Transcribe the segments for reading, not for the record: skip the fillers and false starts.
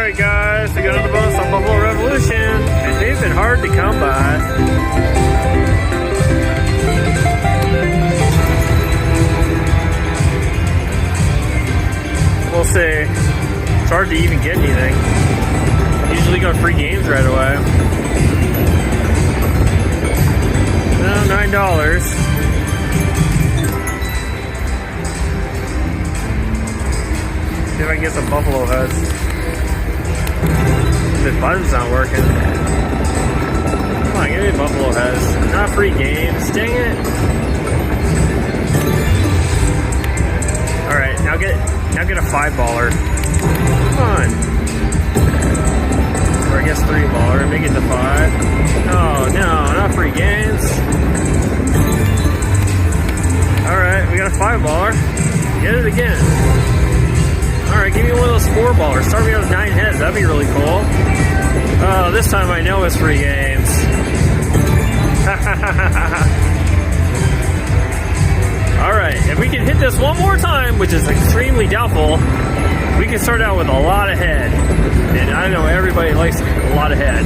Alright guys, we got another bonus on Buffalo Revolution, and they've been hard to come by. We'll see. It's hard to even get anything. Usually got free games right away. Well, $9. See if I can get some buffalo heads. The button's not working. Come on, give me buffalo heads. Not free games. Dang it. Alright, now get a $5. Come on. Or I guess $3. Make it to 5. Oh no, not free games. Alright, we got a $5. Get it again. Alright, give me one of those $4. Start me out with 9 heads. That'd be really cool. Oh, this time I know it's free games. Alright, if we can hit this one more time, which is extremely doubtful, we can start out with a lot of head. And I know everybody likes a lot of head.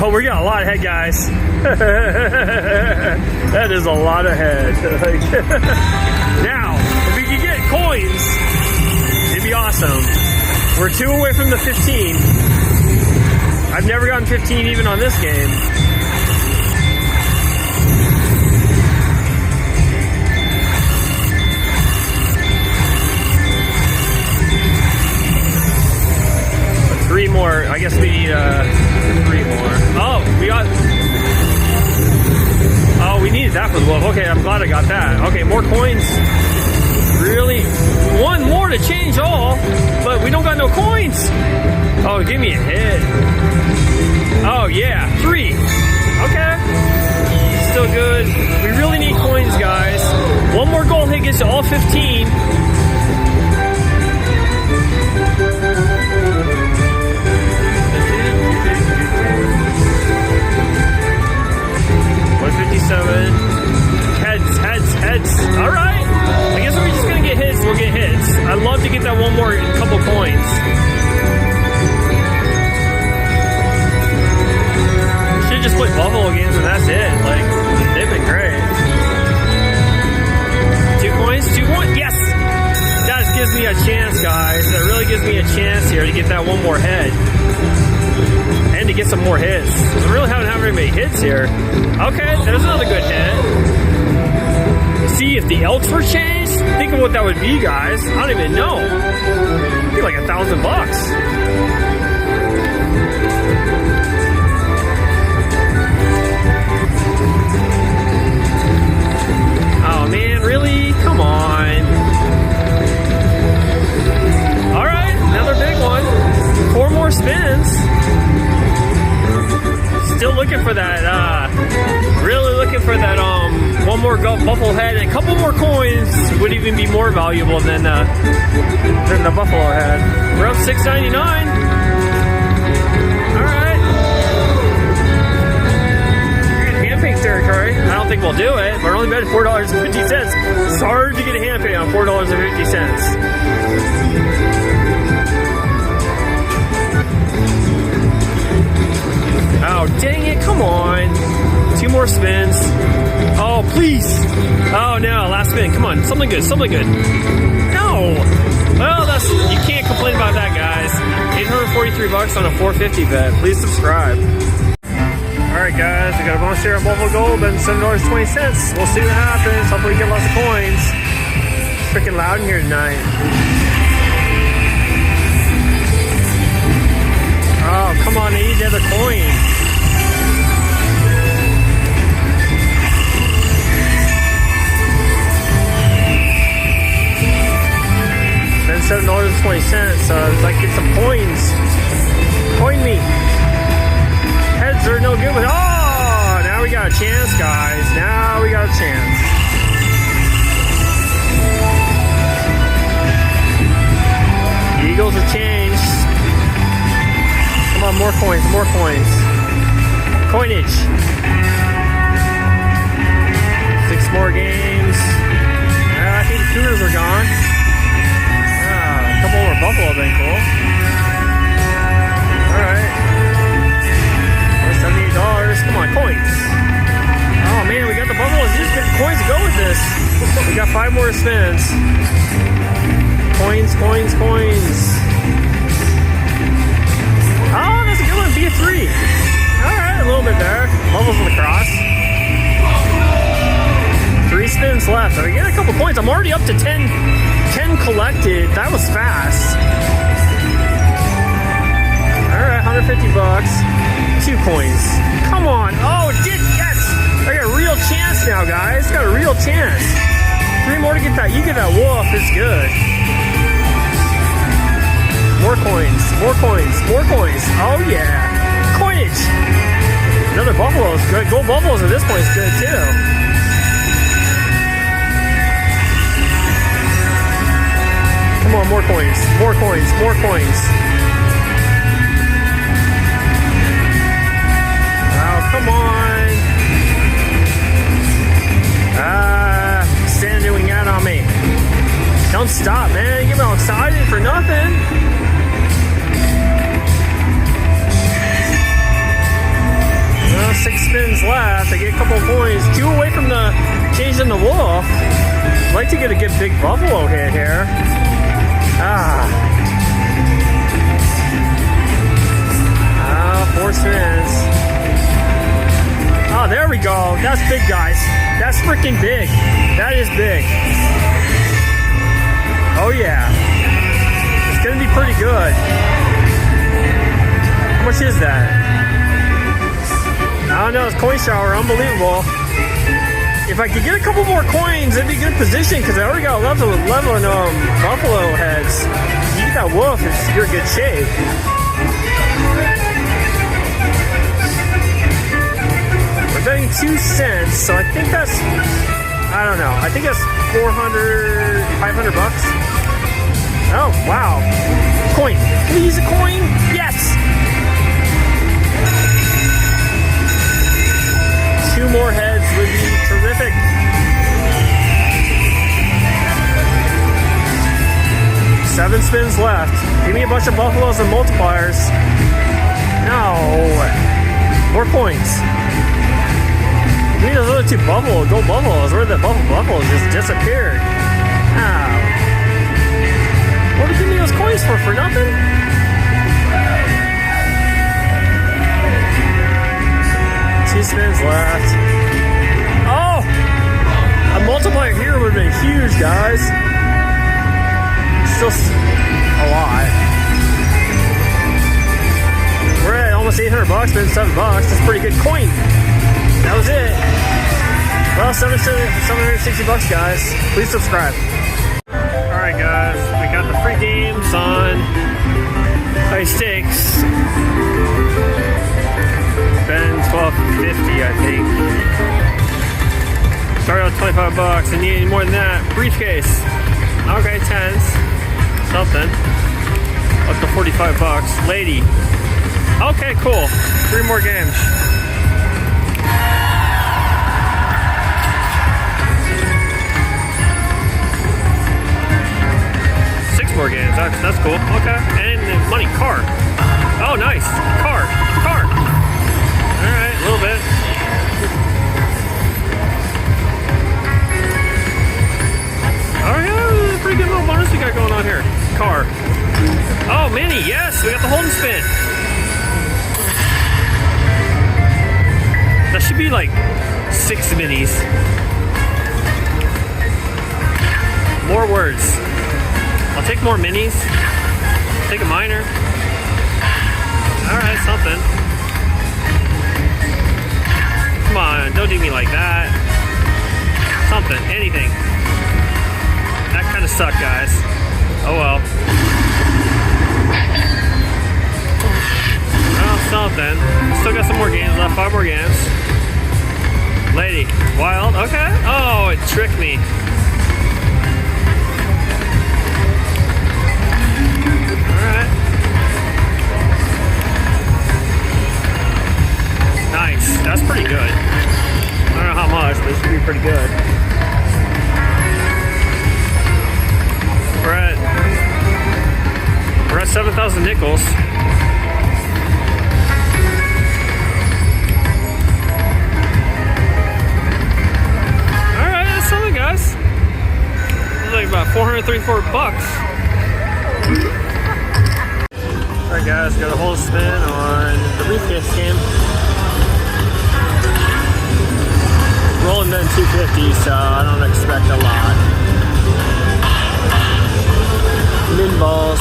Oh, we got a lot of head, guys. That is a lot of head. Now, if we can get coins, it'd be awesome. We're 2 away from the 15. I've never gotten 15 even on this game. But 3 more. I guess we need 3 more. Oh, we got... Oh, we needed that for the wolf. Okay, I'm glad I got that. Okay, more coins. Really? 1 more to change all, but we don't got no coins. Oh, give me a hit. Oh, yeah, 3. Okay. Still good. We really need coins, guys. 1 more gold hit gets to all 15. Heads. All right. I guess if we're just gonna get hits, we'll get hits. I'd love to get that 1 more couple coins. Should just play Buffalo games and that's it. Like, they've been great. 2 coins, 2 coins. Yes. That gives me a chance, guys. That really gives me a chance here to get that 1 more head. And to get some more hits. I really haven't had very many hits here. Okay, there's another good hit. See if the elks were changed? Think of what that would be, guys. I don't even know. It'd be like $1,000 bucks. Oh man, really? Come on. Alright, another big one. 4 more spins. Still looking for that, really looking for that, 1 more buffalo head and a couple more coins would even be more valuable than the buffalo head. We're up $6.99. Alright. Hand paint territory. I don't think we'll do it. We're only betting $4.50. It's hard to get a hand paint on $4.50. Oh, dang it, come on. 2 more spins. Oh, please. Oh, no, last spin. Come on, something good, something good. No. Well, you can't complain about that, guys. $843 on a $4.50 bet. Please subscribe. Alright, guys, we got a bonus share on Buffalo Gold and $7.20. We'll see what happens. Hopefully we get lots of coins. It's freaking loud in here tonight. Oh, come on, I need the other coin. Then $7.20, so if I get some coins. Coin me. Heads are no good with... Oh, now we got a chance, guys. Now we got a chance. The Eagles have changed. Come on, more coins, more coins. Coinage. 6 more games. I think the Cougars are gone. A couple more Buffalo have been cool. spins. Coins, coins, coins. Oh, that's a good one. Be a 3. Alright, a little bit there. Bubbles on the cross. 3 spins left. I get a couple points. I'm already up to 10 collected. That was fast. Alright, 150 bucks. 2 coins. Come on. Oh, it did. Yes. I got a real chance now, guys. Got a real chance. 3 more to get that. You get that wolf. It's good. More coins. More coins. More coins. Oh, yeah. Coinage. Another buffalo is good. Gold buffaloes at this point is good, too. Come on, more coins. More coins. More coins. Oh, come on. Standing out on me. Don't stop, man. You get me all excited for nothing. Well, 6 spins left. I get a couple of points. 2 away from the changing the wolf. I'd like to get a good big buffalo hit here. Ah. 4 spins. Oh, there we go. That's big, guys. That's freaking big. That is big. Oh, yeah. It's going to be pretty good. How much is that? I don't know. It's coin shower. Unbelievable. If I could get a couple more coins, it'd be a good position because I already got 11 buffalo heads. You get that wolf, you're in good shape. We're betting 2 cents, so I think that's, I don't know. I think that's 400, 500 bucks. Oh, wow. Coin. Please, a coin. Yes. 2 more heads would be terrific. Seven spins left. Give me a bunch of buffaloes and multipliers. No. More coins. Give me those other 2 gold buffaloes. Where the buffaloes just disappeared. Ow. What did you give me those coins for? For nothing? Two spins left. Oh! A multiplier here would have been huge, guys. Still a lot. We're at almost 800 bucks, been $7. That's a pretty good coin. That was it. Well, 760 bucks, guys. Please subscribe. Alright, guys. We got the free games on high stakes. Been $12.50, I think. Started out with 25 bucks and need more than that. Briefcase. Okay, 10s. Something. Up to 45 bucks. Lady. Okay, cool. 3 more games. More games. That's cool. Okay. And money. Car. Oh, nice. Car. Alright, a little bit. Alright, pretty good little bonus we got going on here. Car. Oh, mini. Yes, we got the hold and spin. That should be like 6 minis. More words. I'll take more minis. Take a minor. Alright, something. Come on, don't do me like that. Something, anything. That kind of sucked, guys. Oh well. Well, something. Still got some more games left, 5 more games. Lady, wild, okay. Oh, it tricked me. Nice. That's pretty good. I don't know how much, but it should be pretty good. We're at 7,000 nickels. Alright, that's something, guys. like about 434 bucks. Alright guys, got a whole spin on the briefcase game. Rolling been 250, so I don't expect a lot. Min balls.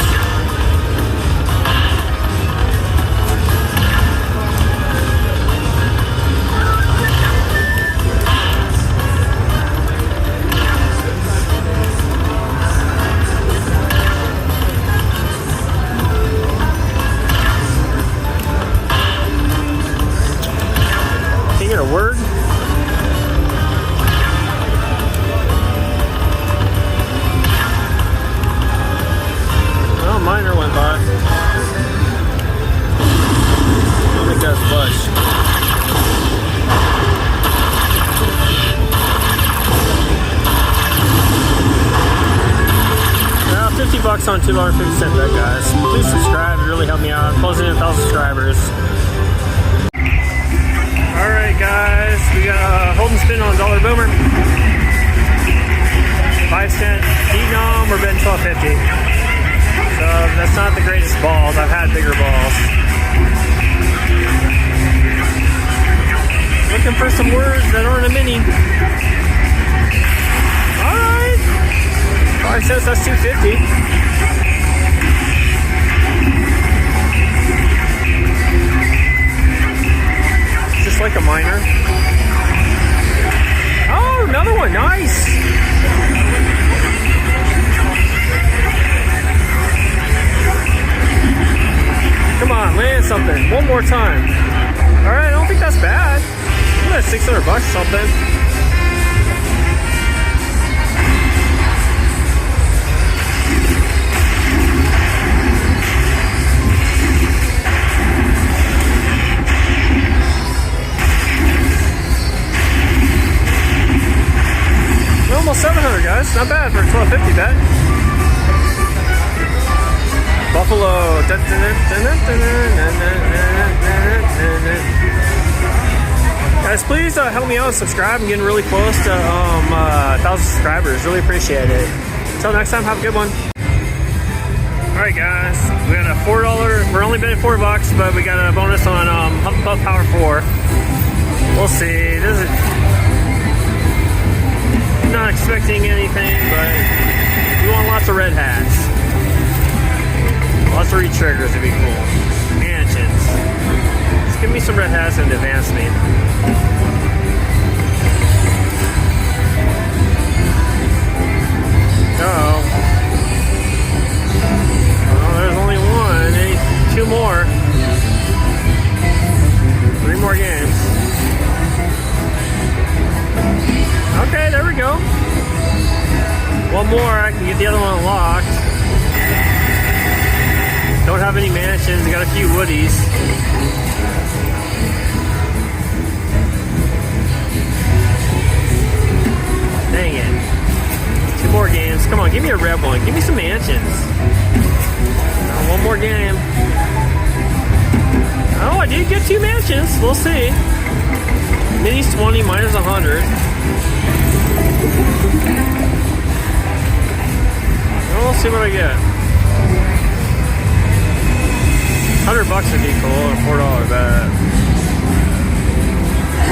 Can you get a word? Miner went by. I don't think that's much. Now, 50 bucks on $2.50 bet, guys. Please subscribe. It really helped me out. Closing in 1,000 subscribers. Alright, guys. We got a hold and spin on Dollar Boomer. 5-cent denom. We're betting $12.50. So that's not the greatest balls. I've had bigger balls. Looking for some words that aren't a mini. Alright. 5 cents, that's $2.50. Just like a minor. Oh, another one. Nice. Come on, land something. One more time. Alright, I don't think that's bad. I'm at 600 bucks or something. We're almost 700, guys. Not bad for a 12.50 bet. Buffalo. Guys, please help me out and subscribe. I'm getting really close to 1,000 subscribers. Really appreciate it. Until next time, have a good one. Alright guys, we got a $4, we're only betting $4, but we got a bonus on Huff Puff Power 4. We'll see. This is not expecting anything, but we want lots of red hats. Lots of re-triggers would be cool. Mansions. Just give me some red hats and advance me. Uh-oh. Oh, there's only one. Two more. 3 more games. Okay, there we go. One more, I can get the other one unlocked. Don't have any mansions, I got a few woodies. Dang it. 2 more games. Come on, give me a red one. Give me some mansions. One more game. Oh, I did get 2 mansions. We'll see. Minis 20, minus 100. Well, we'll see what I get. $100 would be cool, a $4 bet.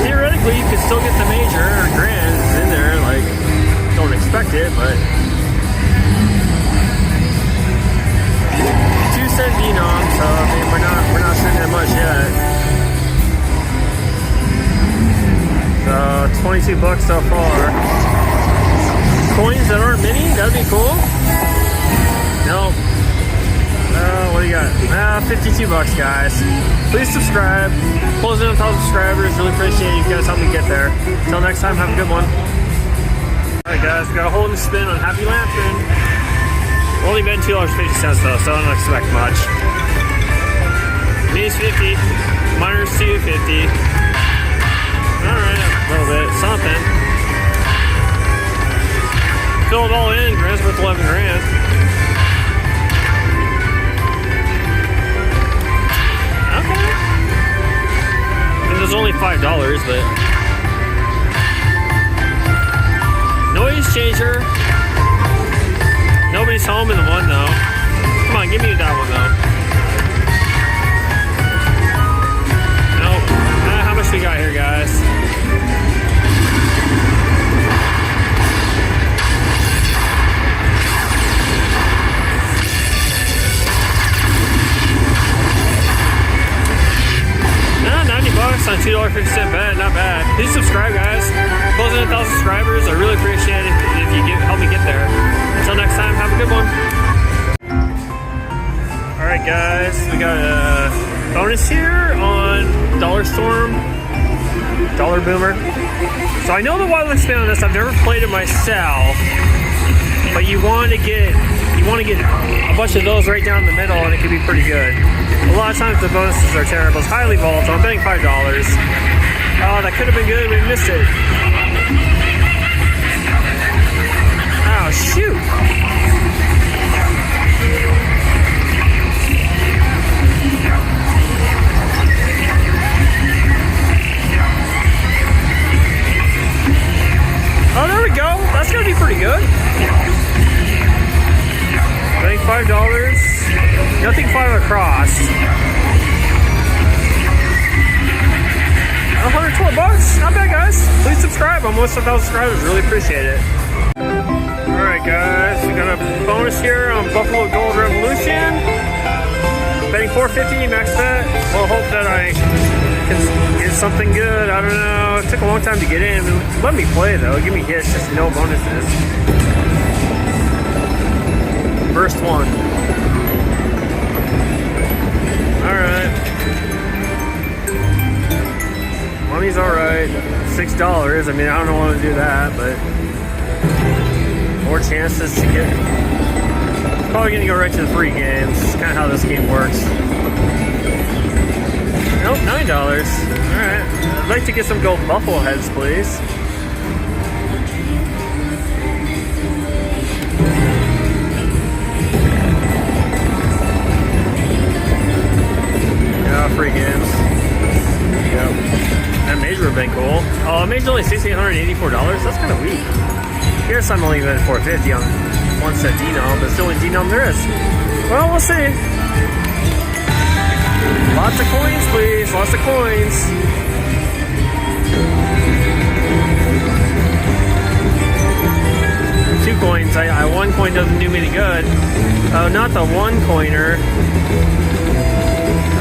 Theoretically, you could still get the major or grand in there. Like, don't expect it, but 2-cent denom. So I mean, we're not sitting at much yet. So $22 so far. Coins that aren't mini, that'd be cool. Nope. What do you got? $52, guys. Please subscribe. Closing in 1,000 subscribers. Really appreciate you guys helping me get there. Until next time, have a good one. Alright, guys. Got a hold and spin on Happy Lantern. Only been $2.50 though, so I don't expect much. Minis 50. Miners 250. Alright, a little bit. Something. Fill it all in. Grand's worth 11 grand. Okay. And there's only $5, but noise changer. home in the one though. Come on, give me that one though. Nope. How much we got here, guys? $90 on $2.50 bet, not bad. Please subscribe, guys. Closing 1,000 subscribers. I really appreciate it if you help me get there. Until next time, have a good one. All right, guys, we got a bonus here on Dollar Storm, Dollar Boomer. So I know the wireless spin on this. I've never played it myself, but you want to get a bunch of those right down the middle, and it can be pretty good. A lot of times the bonuses are terrible. It's highly volatile. I'm betting $5. Oh, that could have been good. We missed it. Oh, shoot. Oh, there we go. That's going to be pretty good. Betting $5. Nothing 5 across. $112. Not bad, guys. Please subscribe. I'm almost 1,000 subscribers. Really appreciate it. Alright, guys. We got a bonus here on Buffalo Gold Revolution. Betting $4.50 max bet. We'll hope that I can get something good. I don't know. It took a long time to get in. Let me play, though. Give me hits, just no bonuses. First one. Alright. Money's alright. $6. I mean, I don't want to do that, but more chances to get. Probably going to go right to the free games. It's kind of how this game works. Nope, $9. Alright. I'd like to get some gold buffalo heads, please. Free games. Yep. That major would have been cool. Oh, a major only $1,684. That's kind of weak. Here's I'm only betting $4.50 on one set denom, but it's the only denom there is. Well, we'll see. Lots of coins, please. Lots of coins. Two coins. One coin doesn't do me any good. Oh, not the one coiner.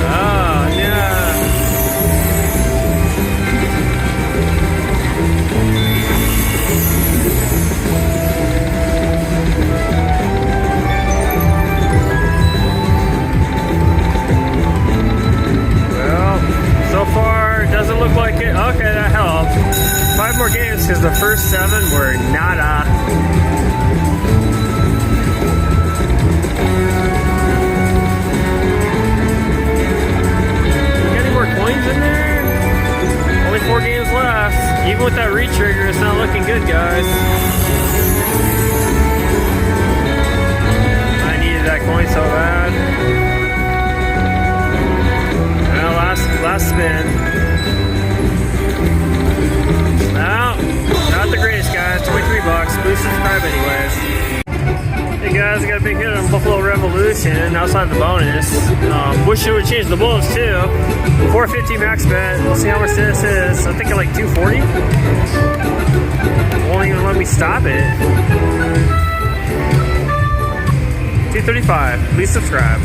Oh, yeah. Well, so far, it doesn't look like it. Okay, that helped. 5 more games because the first 7 were nada. Coins in there. Only 4 games left. Even with that re-trigger, it's not looking good, guys. I needed that coin so bad. Well, last spin. No, not the greatest, guys. $23. Please subscribe anyways. Hey guys, I got a big hit on Buffalo Revolution outside the bonus. Wish it would change the bullets too. $4.50 max bet. We'll see how much this is. I think like $2.40. Won't even let me stop it. $2.35. Please subscribe.